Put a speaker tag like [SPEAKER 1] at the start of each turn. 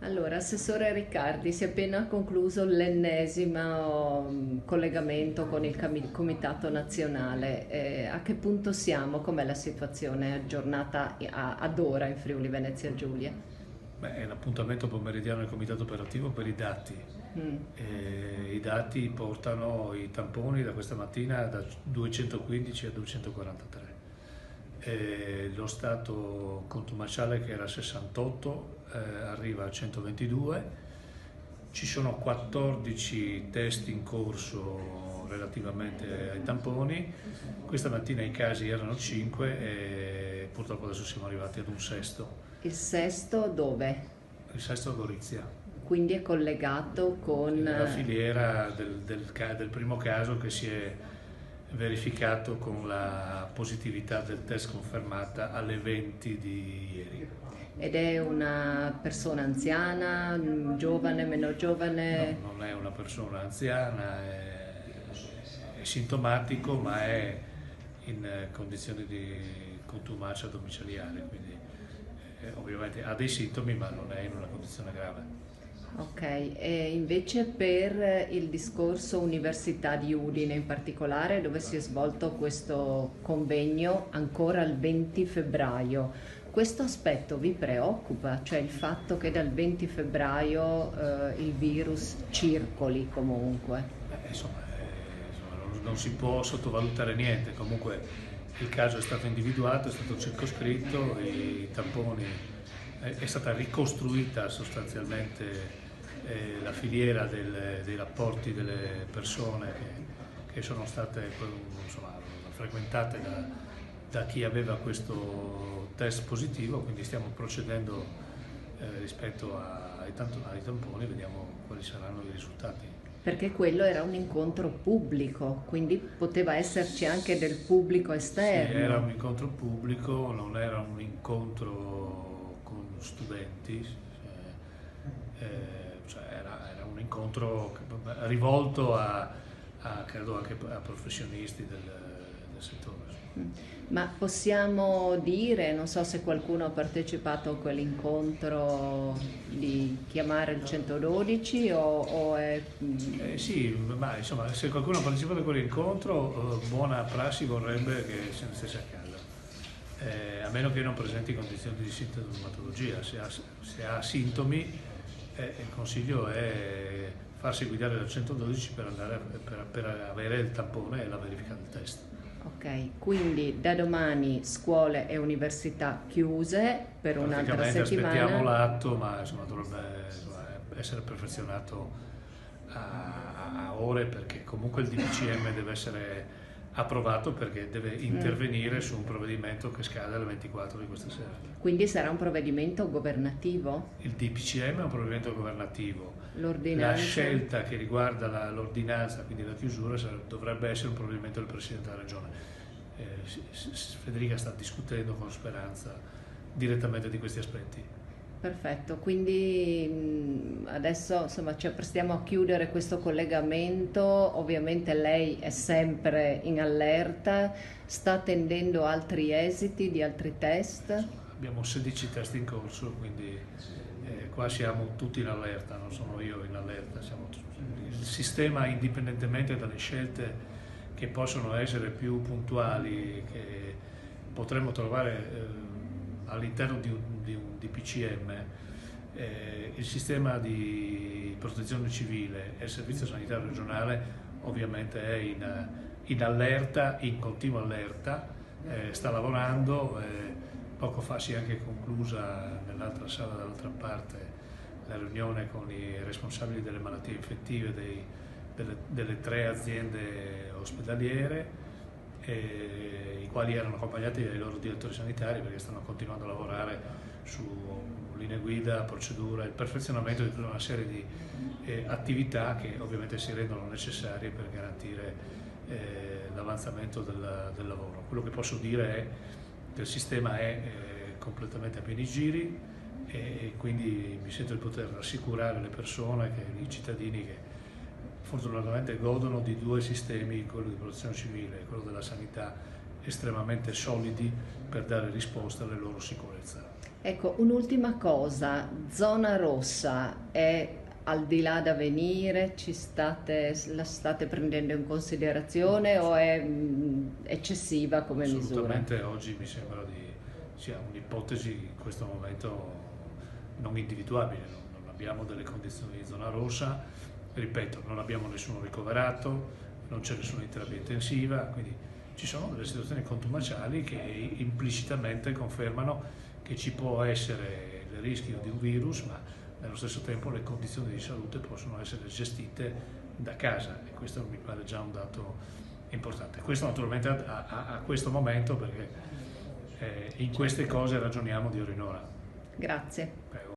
[SPEAKER 1] Allora, Assessore Riccardi, si è appena concluso l'ennesimo collegamento con il Comitato Nazionale. A che punto siamo? Com'è la situazione aggiornata ad ora in Friuli Venezia Giulia?
[SPEAKER 2] Beh, è l'appuntamento pomeridiano del comitato operativo per i dati.
[SPEAKER 1] Mm.
[SPEAKER 2] I dati portano i tamponi da questa mattina da 215 a 243. Lo stato contumaciale, che era 68, arriva a 122. Ci sono 14 test in corso relativamente ai tamponi. Questa mattina i casi erano 5 e purtroppo adesso siamo arrivati ad un sesto.
[SPEAKER 1] Il sesto dove?
[SPEAKER 2] Il sesto a Gorizia,
[SPEAKER 1] Quindi è collegato con...
[SPEAKER 2] nella filiera del primo caso che si è verificato con la positività del test confermata alle 20 di ieri.
[SPEAKER 1] Ed è una persona anziana, giovane, meno giovane?
[SPEAKER 2] No, non è una persona anziana, è sintomatico, ma è in condizioni di contumacia domiciliare, quindi ovviamente ha dei sintomi, ma non è in una condizione grave.
[SPEAKER 1] Ok, e invece per il discorso Università di Udine in particolare, dove si è svolto questo convegno ancora il 20 febbraio, questo aspetto vi preoccupa? Cioè il fatto che dal 20 febbraio il virus circoli comunque?
[SPEAKER 2] Non si può sottovalutare niente, comunque il caso è stato individuato, è stato circoscritto, i tamponi, è stata ricostruita sostanzialmente la filiera dei rapporti delle persone che sono state insomma, frequentate da chi aveva questo test positivo, quindi stiamo procedendo rispetto ai tamponi, vediamo quali saranno i risultati.
[SPEAKER 1] Perché quello era un incontro pubblico, quindi poteva esserci anche del pubblico
[SPEAKER 2] Sì, era un
[SPEAKER 1] esterno.
[SPEAKER 2] incontro pubblico, non era un incontro con studenti, cioè era un incontro rivolto credo anche a professionisti del settore.
[SPEAKER 1] Mm. Ma possiamo dire, non so se qualcuno ha partecipato a quell'incontro, di chiamare il 112 o è...
[SPEAKER 2] Sì, ma insomma, se qualcuno ha partecipato a quell'incontro, buona prassi vorrebbe che se ne stesse a casa, a meno che non presenti condizioni di sintomatologia. Se ha sintomi, il consiglio è farsi guidare dal 112 per avere il tampone e la verifica del test.
[SPEAKER 1] Ok, quindi da domani scuole e università chiuse per un'altra
[SPEAKER 2] Praticamente aspettiamo
[SPEAKER 1] settimana.
[SPEAKER 2] l'atto, ma insomma, dovrebbe essere perfezionato a ore, perché comunque il DPCM deve essere approvato, perché deve intervenire su un provvedimento che scade alle 24 di questa sera.
[SPEAKER 1] Quindi sarà un provvedimento governativo?
[SPEAKER 2] Il DPCM è un provvedimento governativo, la
[SPEAKER 1] L'ordinanza?
[SPEAKER 2] scelta che riguarda l'ordinanza, quindi la chiusura, dovrebbe essere un provvedimento del Presidente della Regione. Federica sta discutendo con Speranza direttamente di questi aspetti.
[SPEAKER 1] Perfetto, quindi adesso insomma ci apprestiamo a chiudere questo collegamento, ovviamente lei è sempre in allerta, sta attendendo altri esiti di altri test?
[SPEAKER 2] Abbiamo 16 test in corso, quindi qua siamo tutti in allerta, non sono io in allerta, il sistema, indipendentemente dalle scelte che possono essere più puntuali, che potremmo trovare all'interno di un DPCM, il sistema di protezione civile e il servizio sanitario regionale ovviamente è in allerta, in continua allerta, sta lavorando. Poco fa si è anche conclusa nell'altra sala dall'altra parte la riunione con i responsabili delle malattie infettive delle 3 aziende ospedaliere, i quali erano accompagnati dai loro direttori sanitari, perché stanno continuando a lavorare su linee guida, procedure, il perfezionamento di tutta una serie di attività che ovviamente si rendono necessarie per garantire l'avanzamento del lavoro. Quello che posso dire è che il sistema è completamente a pieni giri, e quindi mi sento di poter rassicurare le persone, i cittadini, che fortunatamente godono di 2 sistemi, quello di protezione civile e quello della sanità, estremamente solidi per dare risposta alle loro sicurezza.
[SPEAKER 1] Ecco, un'ultima cosa, zona rossa è al di là da venire, la state prendendo in considerazione o è eccessiva come misura?
[SPEAKER 2] Assolutamente oggi mi sembra sia un'ipotesi in questo momento non individuabile, non abbiamo delle condizioni di zona rossa, ripeto, non abbiamo nessuno ricoverato, non c'è nessuna terapia intensiva, quindi ci sono delle situazioni contumaciali che implicitamente confermano che ci può essere il rischio di un virus, ma nello stesso tempo le condizioni di salute possono essere gestite da casa e questo mi pare già un dato importante. Questo naturalmente a questo momento, perché in queste cose ragioniamo di ora in ora.
[SPEAKER 1] Grazie.